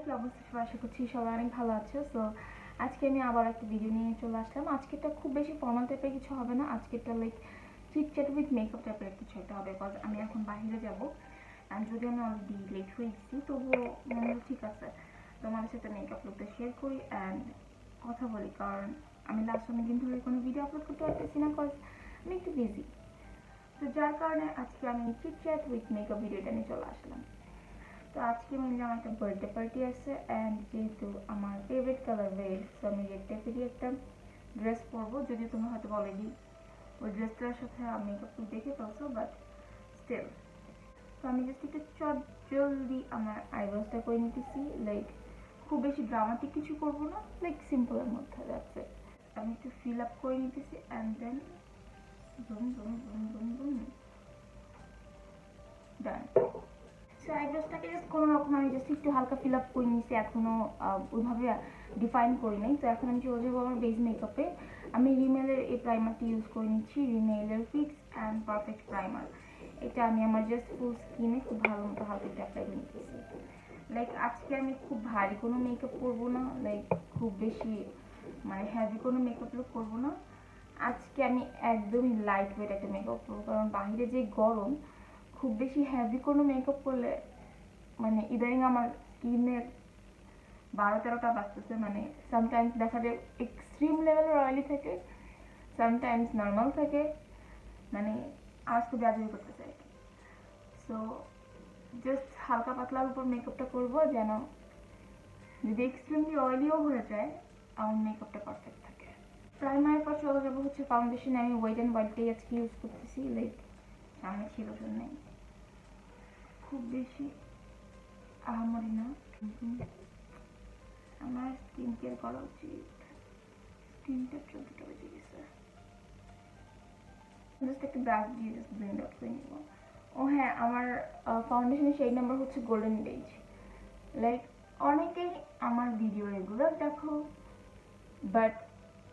কি অবস্থা সবার? আশা করছি সবাই অনেক ভালো আছে। সো আজকে আমি আবার একটা ভিডিও নিয়ে চলে আসলাম। আজকেরটা খুব বেশি ফর্মাল টাইপের কিছু হবে না। আজকেরটা like chit chat with makeup টাইপের কিছু একটা হবে, বিকজ আমি এখন বাইরে যাবো। অ্যান্ড যদি আমি অলরেডি লেট হয়ে গেছি তবুও মনে হলো ঠিক আছে তোমাদের সাথে মেকআপ লুকটা শেয়ার করি অ্যান্ড কথা বলি, কারণ আমি লাস্ট অনেকদিন ধরে কোনো ভিডিও আপলোড করতে পারতেছি না, বিকজ আমি একটু বিজি। তো যার কারণে আজকে আমি চিট চ্যাট উইথ মেকআপ ভিডিওটা নিয়ে চলে আসলাম। তো আজকে মেনলি আমার একটা বার্থডে পার্টি আছে, অ্যান্ড যেহেতু আমার ফেভারিট কালার রেড, সো আমি রেড টাইপেরই একটা ড্রেস পরবো। যদিও তুমি হয়তো অলরেডি ওই ড্রেসটার সাথে মেকআপ লুক দেখে ফেলছো, বাট স্টিল। তো আমি জাস্ট একটু চট জলদি আমার আইব্রোসটা করে নিতেছি। লাইক খুব বেশি ড্রামাটিক কিছু করবো না, লাইক সিম্পলের মধ্যে যাচ্ছে। আমি একটু ফিল আপ করে নিতেছি and then boom boom boom boom boom done. So আইব্রোসটাকে জাস্ট কোনো রকম আমি জাস্ট একটু হালকা ফিল আপ করে নিয়েছি, এখনও ওইভাবে ডিফাইন করি নাই। তো এখন আমি চলে যাবো আমার বেস মেকআপে। আমি রিমেলের এই প্রাইমারটি ইউজ করে নিচ্ছি, রিমেলের ফিক্স অ্যান্ড পারফেক্ট প্রাইমার। এটা আমি আমার জাস্ট ফুল স্কিনে খুব ভালো মতো হালকা একটু অ্যাপ্লাই করে নিতেছি। লাইক আজকে আমি খুব ভারী কোনো মেকআপ করবো না, লাইক খুব বেশি মানে হ্যাভি কোনো মেকআপ লুক করবো না। আজকে আমি একদমই লাইট ওয়েট একটা মেকআপ করবো, কারণ বাইরে যে গরম, খুব বেশি হ্যাভি কোনো মেকআপ করলে মানে ইদানিং আমার স্কিনের 12-13টা বাজতেছে। মানে সামটাইমস দেখা যায় এক্সট্রিম লেভেলের অয়েলি থাকে, সামটাইমস নর্মাল থাকে, মানে আওয়াজ খুব আজই করতেছে আর কি। সো জাস্ট হালকা পাতলার উপর মেকআপটা করবো, যেন যদি এক্সট্রিমলি অয়েলিও হয়ে যায় আমার মেকআপটা পারফেক্ট থাকে। প্রাইমারের পর চলে যাবো হচ্ছে ফাউন্ডেশন। আমি ওয়েট অ্যান্ড হোয়াইটটাই আজকে ইউজ করতেছি, লাইক সামনে ছিল জন্যই খুব বেশি আহামরি না। আমার স্কিন কেয়ার করা উচিত। স্কিনটা 14টা বেজে গেছে। জাস্ট একটা ব্রাশ দিয়ে জাস্ট ব্লেন্ড আউট করে নিব। ও হ্যাঁ, আমার ফাউন্ডেশনের শেড নাম্বার হচ্ছে গোল্ডেন বেজ। লাইক অনেকেই আমার ভিডিও রেগুলার দেখো, বাট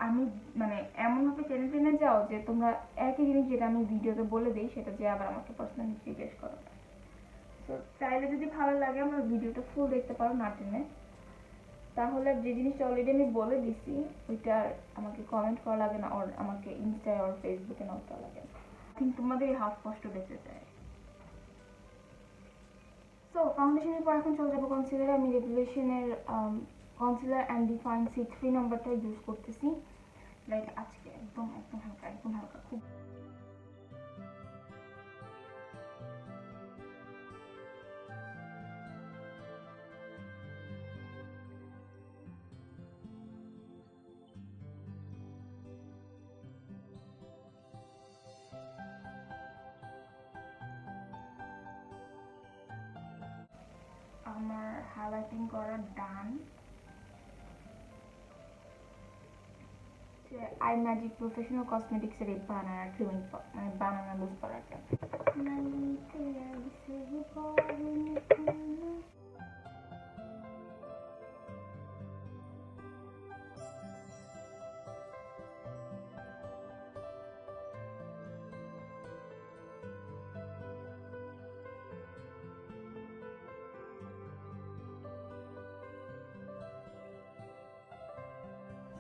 আমি মানে এমনভাবে টেনে টেনে যাও যে তোমরা একই জিনিস যেটা আমি ভিডিওতে বলে দিই সেটা যে আবার আমাকে পার্সোনালি জিজ্ঞেস করো। তো চাইলে যদি ভালো লাগে আমার ভিডিওটা ফুল দেখতে পারো না টেনে, তাহলে যে জিনিসটা অলরেডি আমি বলে দিছি ওইটা আমাকে কমেন্ট করা লাগে না, আর আমাকে ইনস্টায় আর ফেসবুকে নোট করা লাগে না। কিন্তু তোমাদের হাফ কষ্ট বেঁচে যায়। সো ফাউন্ডেশনের পর এখন চলে যাবো কনসিলার। আমি রেভুলেশনের কনসিলার অ্যান্ড ডিফাইন C3 নাম্বারটা ইউজ করতেছি। লাইক আজকে একদম একদম হালকা, একদম হালকা, খুব আমার হাইলাইটিং করা ডান। আই ম্যাজিক প্রফেশনাল কসমেটিক্সের এই বানানা ক্রিমিং মানে বানানা লুজ পাউডারটা।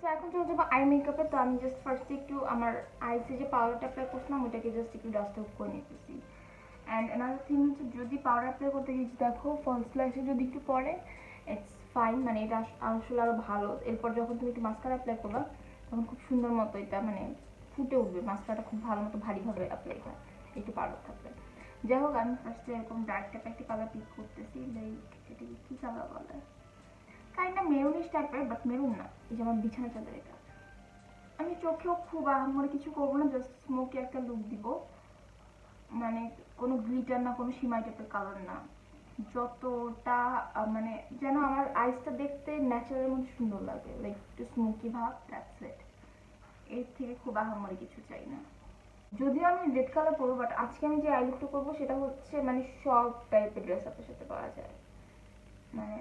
সো এখন চলে যাবো আই মেকআপে। তো আমি জাস্ট ফার্স্টে একটু আমার আইসে যে পাউডারটা অ্যাপ্লাই করছিলাম ওটাকে জাস্ট একটু ডাস্ট আউট করে নিতেছি। অ্যান্ড অ্যানাদার থিং হচ্ছে, যদি পাউডার অ্যাপ্লাই করতে গিয়ে দেখো ফলস ল্যাশে যদি একটু পড়ে, ইটস ফাইন, মানে এটা আসলে আরও ভালো। এরপর যখন তুমি একটু মাস্কারা অ্যাপ্লাই করবা তখন খুব সুন্দর মতো এটা মানে ফুটে উঠবে, মাস্কারাটা খুব ভালো মতো ভারীভাবে অ্যাপ্লাই হয় একটু পাউডার থাকলে। যাই হোক, আমি ফার্স্টে এরকম ডার্ক টাইপের একটা কালার পিক করতেছি। লাইক এটাকে কী কালার বলে, কাইন্ডা মেরুনিশ টাইপের, বাট মেরুন না। এই যে আমার বিছানা চাদর এটা। আমি চোখেও খুব আহামরি কিছু করবো না, জাস্ট স্মোকি একটা লুক দিব। মানে কোনো গ্লিটার না, কোনো সিমাই টাইপের কালার না, যতটা মানে যেন আমার আইসটা দেখতে ন্যাচারালের মধ্যে সুন্দর লাগে, লাইক একটু স্মোকি ভাব, দ্যাটস ইট। এর থেকে খুব আহামরি কিছু চাই না। যদিও আমি রেড কালার পরবো, বাট আজকে আমি যে আই লুকটা করবো সেটা হচ্ছে মানে সব টাইপের ড্রেস আপের সাথে পাওয়া যায়, মানে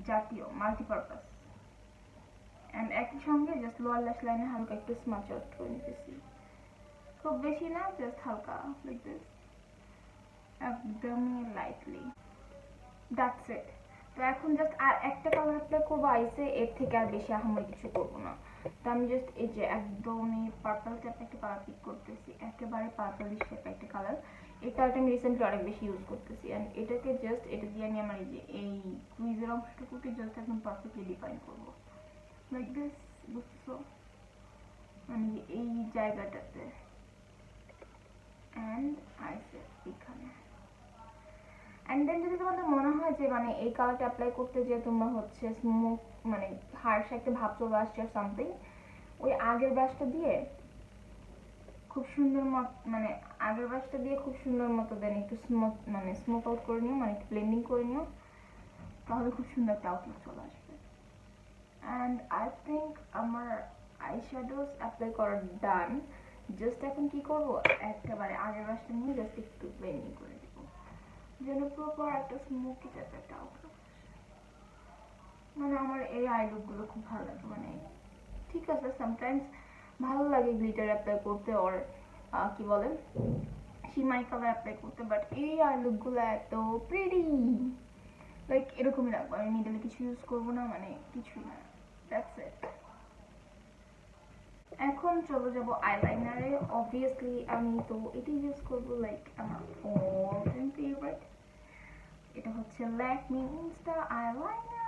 জাতীয় মাল্টিপারপাস। অ্যান্ড একই সঙ্গে জাস্ট লোয়ার ল্যাশ লাইনে হালকা একটু স্মাচ আউট করে নিতেছি, খুব বেশি না, জাস্ট হালকা লাইক দিস, একদমই লাইটলি, দ্যাটস ইট। তো এখন জাস্ট আর একটা কালার অ্যাপ্লাই করবো আইসে, এর থেকে আর বেশি আহামরি কিছু করবো না। তো আমি জাস্ট এই যে একদমই পার্পল টাইপের একটা কালার পিক করতেছি, একেবারে পার্পলিশ টাইপ একটা কালার। এই কালারটা আমি রিসেন্টলি অনেক বেশি ইউজ করতেছি, অ্যান্ড এটাকে জাস্ট এটা দিয়ে আমি আমার এই যে এই কুইজের অংশটুকুকে জাস্ট একদম পারফেক্টলি ডিফাইন করবো, লাইক দিস। বুঝছো? মানে এই জায়গাটাতে অ্যান্ড আইসে এখানে। অ্যান্ড দেন যদি তোমাদের মনে হয় যে মানে এই কালারটা অ্যাপ্লাই করতে যে তোমরা হচ্ছে স্মোক মানে হার্শ একটা ভাব চলে আসছে আর সামথিং, ওই আগের ব্রাশটা দিয়ে খুব সুন্দর মতো মানে আগের ব্রাশটা দিয়ে খুব সুন্দর মতো দেন একটু স্মোক মানে স্মোক আউট করে নিও, মানে একটু ব্লেন্ডিং করে নিও, তাহলে খুব সুন্দর একটা আউটলুক চলে আসবে। অ্যান্ড আই থিঙ্ক আমার আই শ্যাডোজ অ্যাপ্লাই করা ডান। জাস্ট এখন কি করবো, একেবারে আগের ব্রাশটা নিয়ে জাস্ট একটু ব্লেন্ডিং করে দেবো, যেন প্রপার একটা স্মোকি টাইপের একটা আউটলুক। মানে আমার এই আই লুকগুলো খুব ভালো লাগে, মানে ঠিক আছে সামটাইমস ভালো লাগে গ্লিটার অ্যাপ্লাই করতে, ওর কি বলে সীমাই কালার অ্যাপ্লাই করতে, বাট এই আই লুকগুলো এত প্রিটি, লাইক এরকমই রাখবো। আমি মিডলে কিছু ইউজ করবো না, মানে কিছুই না, দ্যাটস ইট। এখন চলে যাবো আইলাইনারে। অবভিয়াসলি আমি তো এটি ইউজ করবো, লাইক আমার অল টাইম ফেভারিট, এটা হচ্ছে ল্যাকমি ইনস্টা আইলাইনার।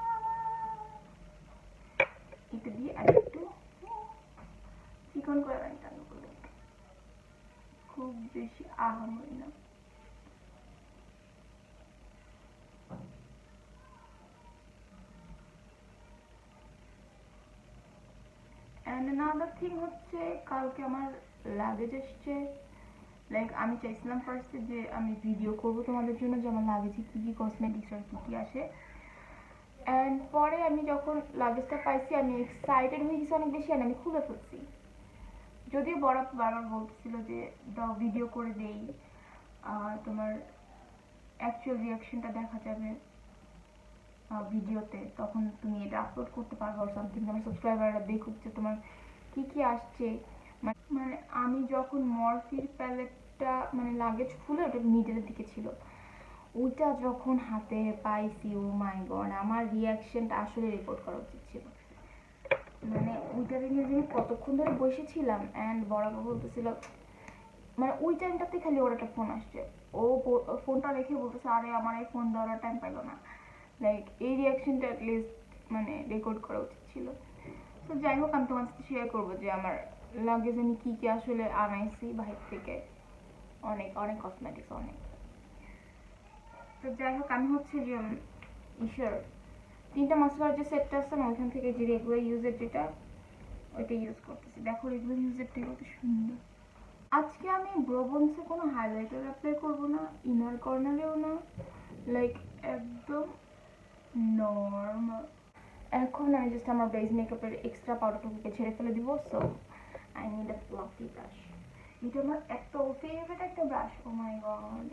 এটা দিয়ে আর একটু চিকন করে লাইন টানো করবো, খুব বেশি আহামরি না। অ্যান্ড অ্যানাদার থিং হচ্ছে কালকে আমার লাগেজ এসছে, লাইক আমি চাইছিলাম ফার্স্টে যে আমি ভিডিও করবো তোমাদের জন্য যে আমার লাগেজে কী কী কসমেটিক্স আর কী কী আসে। অ্যান্ড পরে আমি যখন লাগেজটা পাইছি আমি এক্সাইটেড হয়ে গেছি অনেক বেশি, অ্যান্ড আমি খুলে ফেলছি। যদিও বড় বারবার বলতেছিল যে দাও ভিডিও করে দেই, তোমার অ্যাকচুয়াল রিয়াকশনটা দেখা যাবে ভিডিওতে, তখন তুমি এটা আপলোড করতে পারবে আর সামথিং, আমার সাবস্ক্রাইবাররা দেখুক যে তোমার কী কী আসছে। মানে আমি যখন মরফির প্যালেটটা মানে লাগেজ খুলে ওটা মিডলের দিকে ছিল, ওইটা যখন হাতে পাইছি, ও মাই গড, আমার রিয়াকশনটা আসলে রেকর্ড করা উচিত ছিল। মানে ওইটাতে নিয়ে যে আমি কতক্ষণ ধরে বসেছিলাম, অ্যান্ড বরাবর বলতেছিল, মানে ওই টাইমটাতে খালি ওর একটা ফোন আসছে, ও ফোনটা রেখে বলতেছে আরে আমার এই ফোন দেওয়ার টাইম পাইলো না, লাইক এই রিয়াকশনটা অ্যাটলিস্ট মানে রেকর্ড করা উচিত ছিল। তো যাই হোক আমি তোমার সাথে শেয়ার করবো যে আমার লাগেজ আমি কী কী আসলে আনাইছি বাহির থেকে, অনেক অনেক কসমেটিক্স অনেক। তো যাই হোক আমি হচ্ছে যে ঈশ্বর 3টা মাস্কারার যে সেটটা আছে না, ওইখান থেকে যে রেগুলার ইউজের যেটা, ওইটা ইউজ করতেছি। দেখো রেগুলার ইউজেরটা কত সুন্দর। আজকে আমি ব্রোবন্সে কোনো হাইলাইটার অ্যাপ্লাই করবো না, ইনার কর্নারেও না, লাইক একদম নর্মাল। এখন আমি জাস্ট আমার বেস মেকআপের এক্সট্রা পাউডারটুকুকে ছেড়ে ফেলে দিব। So I need a fluffy brush. এটা আমার এত ফেভারিট একটা brush, oh my god,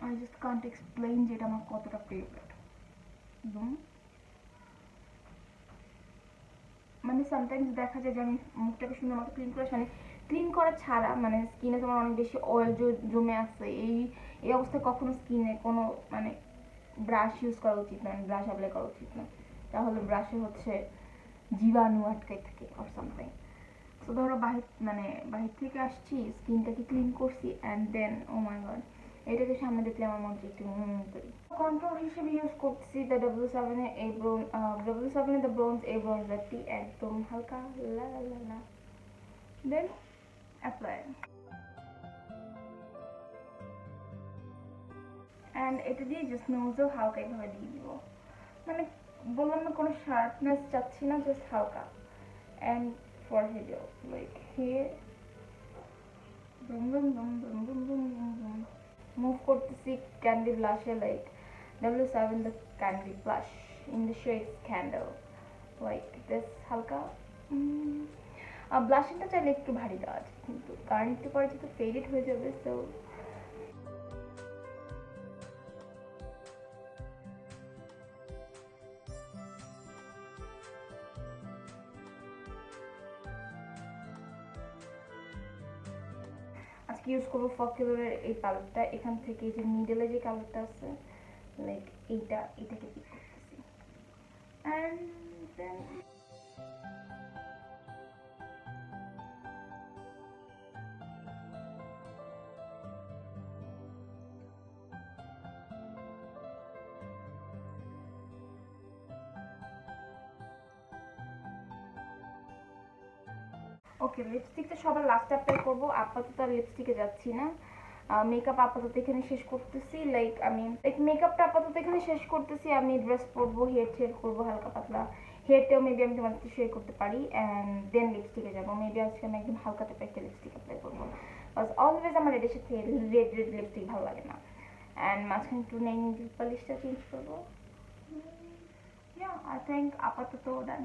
I just can't explain যে এটা আমার কতটা ফেভারিট। মানে সামটাইমস দেখা যায় যে আমি মুখটাকে সুন্দর মতো ক্লিন করে, মানে ক্লিন করা ছাড়া মানে স্কিনে তোমার অনেক বেশি অয়েল জমে আছে, এই অবস্থায় কখনো স্কিনে কোনো মানে ব্রাশ ইউজ করা উচিত না, মানে ব্রাশ অ্যাপ্লাই করা উচিত না, তাহলে ব্রাশে হচ্ছে জীবাণু আটকাই থাকে অর সামথিং। তো ধরো বাহির থেকে আসছি, স্কিনটাকে ক্লিন করছি, and then O my god এটাকে সামনে দেখলে আমার মন একটু করি। কন্ট্রোল হিসেবে ইউজ করছি দ্য W7 এর এই W7 এর দ্য ব্রোঞ্জ এই ব্রোঞ্জারটি, একদম হালকা লা লা লা লা, দেন অ্যাপ্লাই। অ্যান্ড এটা দিয়ে জাস্ট নোজও হালকা এভাবে দিয়ে দিব, মানে বললাম না কোনো শার্পনেস চাচ্ছি না, জাস্ট হালকা। অ্যান্ড ফরহেডেও like here boom boom boom boom boom boom boom boom move করতেছি ক্যান্ডি ব্লাশে, like W7 the candy blush in the shade Candle, like this হালকা। ব্লাশিংটা চাইলে একটু ভারী দেওয়া আছে, কিন্তু কারণ একটু পরে যেহেতু ফেডেড হয়ে যাবে, সো আজকে ইউজ করবো ফকিলোরের এই প্যালেটটা, এখান থেকে যে মিডলে যে কালারটা আছে, লাইক এটাকে পিক করতেছি অ্যান্ড দেন ওকে, লিপস্টিকটা সবার লাস্টে অ্যাপ্লাই করবো। আপাতত আর লিপস্টিকে যাচ্ছি না। মেকআপ আপাতত এখানে শেষ করতেছি। মেকআপটা আপাতত এখানে শেষ করতেছি। আমি ড্রেস পরবো, হেয়ার করবো হালকা পাতলা। হেয়ারটাও মেবি আমি তোমাদের শেয়ার করতে পারি অ্যান্ড দেন লিপস্টিকে যাবো। মেবি আজকে আমি একদম হালকা টাইপের একটা লিপস্টিক অ্যাপ্লাই করবো। বাস অলওয়েজ আমার রেডের সাথে রেড লিপস্টিক ভালো লাগে না। অ্যান্ড মাঝখানে একটু নেই পলিশটা চেঞ্জ করবো। আই থিঙ্ক আপাতত ডান।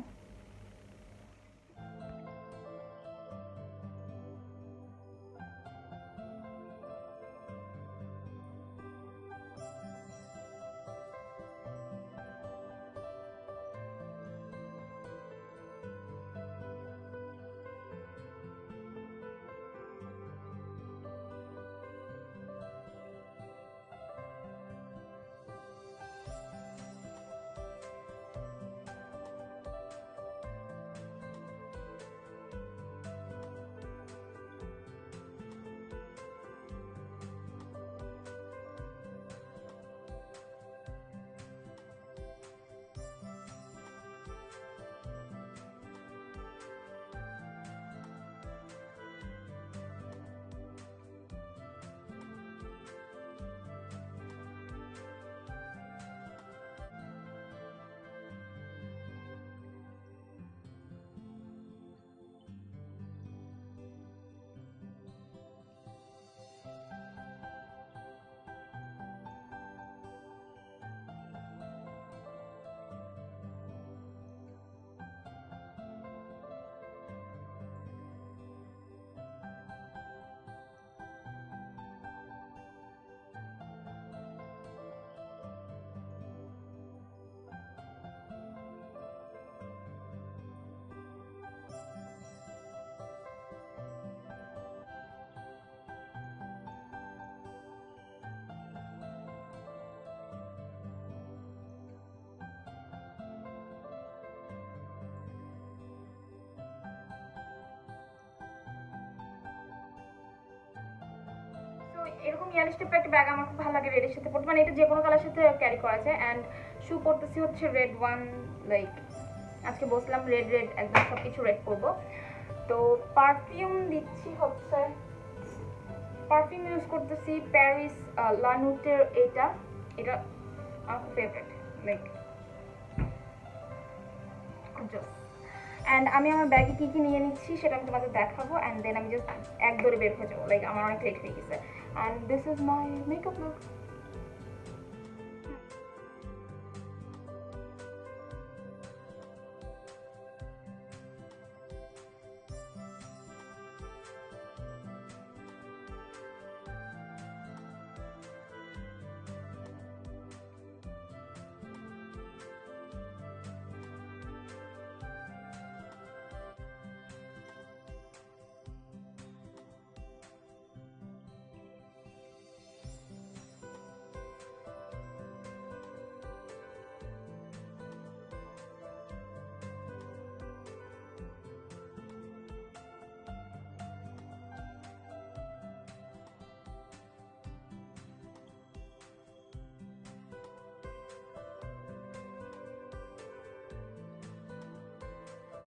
এরকম ইয়ালিশ টাইপের একটা ব্যাগ আমার খুব ভালো লাগে রেডের সাথে পড়তে, মানে এটা যে কোনো কালার সাথে ক্যারি করা যায়। অ্যান্ড শু পরতেছি হচ্ছে রেড ওয়ান। আজকে বসলাম রেড একদম সব কিছু রেড পরবো। তো পারফিউম দিচ্ছি হচ্ছে, পারফিউম ইউজ করতেছি প্যারিস লানুটের এটা আমার ফেভারিট অ্যান্ড আমি আমার ব্যাগে কী কী নিয়ে নিচ্ছি সেটা আমি তোমাদের দেখাবো অ্যান্ড দেন আমি জাস্ট এক দৌড়ে বের হয়ে যাবো। আমার অনেক লেট হয়ে গেছে and this is my makeup look.